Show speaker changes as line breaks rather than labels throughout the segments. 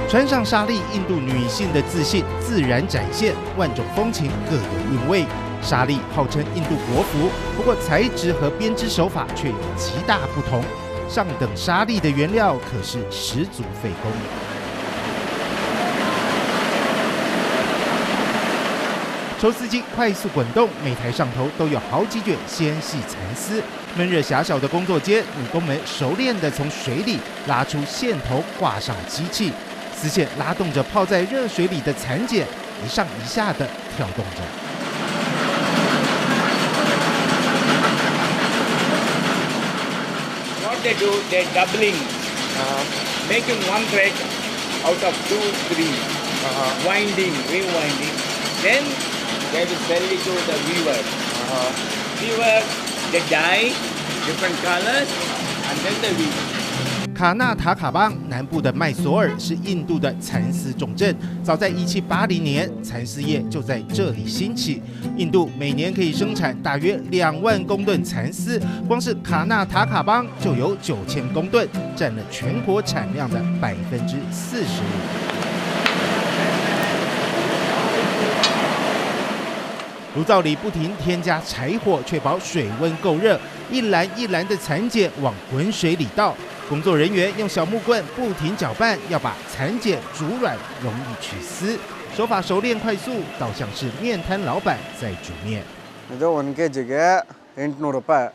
穿上纱丽，印度女性的自信自然展现，万种风情各有韵味。纱丽号称印度国服，不过材质和编织手法却有极大不同。上等纱丽的原料可是十足费工。抽丝机快速滚动，每台上头都有好几卷纤细蚕丝。闷热狭小的工作间，女工们熟练地从水里拉出线头，挂上机器，丝线拉动着泡在热水里的蚕茧，一上一下地跳动着。
What they do, they're doubling, making one thread out of 2, 3, winding, rewinding. Then they will sell it to the weaver. Weaver, they dye different colors and then they weave.
卡纳塔卡邦南部的麦索尔是印度的蚕丝重镇，早在1780年，蚕丝业就在这里兴起。印度每年可以生产大约2万公吨蚕丝，光是卡纳塔卡邦就有9000公吨，占了全国产量的45%。炉灶里不停添加柴火，确保水温够热。一篮一篮的蚕茧往滚水里倒，工作人员用小木棍不停搅拌，要把蚕茧煮软，容易取丝。手法熟练快速，倒像是面摊老板在煮面。
ಇದು 1 kgಗೆ 800 ರೂಪಾಯಿ.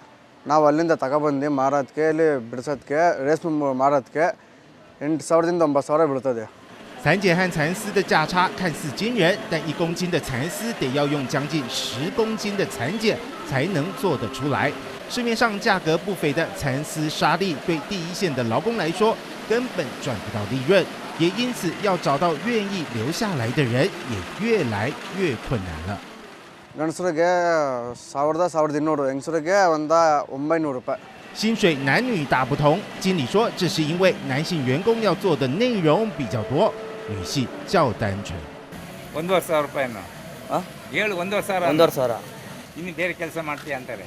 ನಾವು ಅಲ್ಲಿಂದ ತಗೊಬಂದು ಮಾರೋದಕ್ಕೆ ಇಲ್ಲಿ ಬಿಡಿಸೋದಕ್ಕೆ ರೇಷ್ಮೆ ಮಾರೋದಕ್ಕೆ 8,000ದಿಂದ 9,000 ಬೀಳ್ತದೆ.
蚕茧和蚕丝的价差看似惊人，但1公斤的蚕丝得要用将近10公斤的蚕茧才能做得出来。市面上价格不菲的蚕丝纱丽，对第一线的劳工来说根本赚不到利润，也因此要找到愿意留下来的人也越来越困难了。
ಗಂಡಸರಿಗೆ 1,000, 1,200, ಹೆಂಗಸರಿಗೆ ಒಂದು 900 ರೂಪಾಯಿ.
薪水男女大不同，经理说这是因为男性员工要做的内容比较多，女性较单纯。
1,500 ರೂಪಾಯಿನ ಹೇಳು 1,500.
1,500.
ಇನ್ನು ಬೇರೆ ಕೆಲಸ ಮಾಡ್ತೀಯ ಅಂತಾರೆ.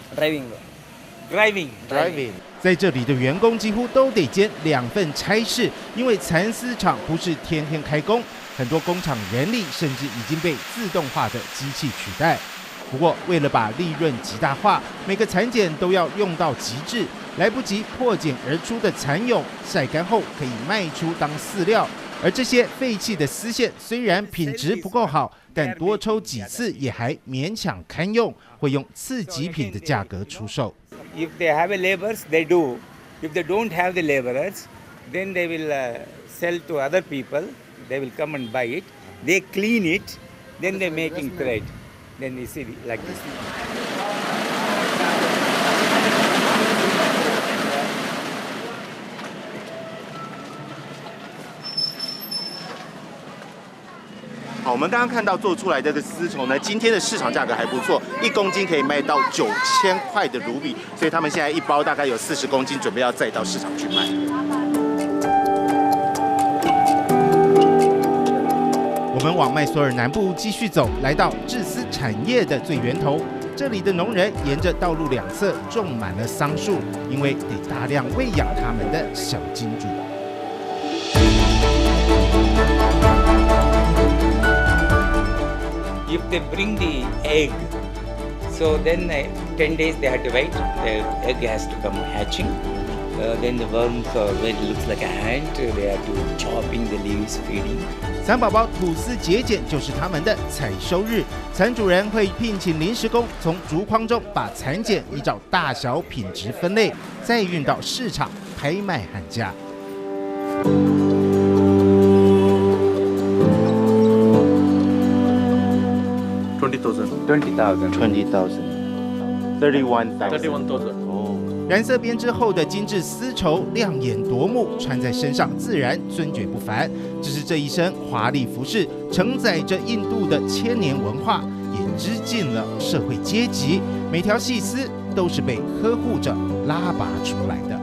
Driving， 在这里的员工几乎都得兼2份差事，因为蚕丝厂不是天天开工，很多工厂人力甚至已经被自动化的机器取代。不过，为了把利润极大化，每个蚕茧都要用到极致，来不及破茧而出的蚕蛹晒干后可以卖出当饲料。而这些废弃的丝线虽然品质不够好，但多抽几次也还勉强堪用，会用次极品的价格出售。
If they have a laborers, they do. If they don't have the laborers, then they will sell to other people. They will come and buy it. They clean it, then they making thread. Then you see like this.
好，我们刚刚看到做出来的这个丝绸呢，今天的市场价格还不错，1公斤可以卖到9000块的卢比，所以他们现在一包大概有40公斤，准备要再到市场去卖。
我们往麦索尔南部继续走，来到制丝产业的最源头。这里的农人沿着道路两侧种满了桑树，因为得大量喂养他们的小金主。
If they bring the egg, so then 10 days they have to wait. The egg has to come hatching. Then the worms, where it looks like a ant, they have to chopping the leaves, feeding.
蚕宝宝吐丝结茧就是他们的采收日，蚕主人会聘请临时工，从竹筐中把蚕茧依照大小、品质分类，再运到市场拍卖喊价。
20,000
染色编织后的精致丝绸亮眼夺目，穿在身上自然尊爵不凡。只是这一身华丽服饰承载着印度的千年文化，也织进了社会阶级。每条细丝都是被呵护着拉拔出来的。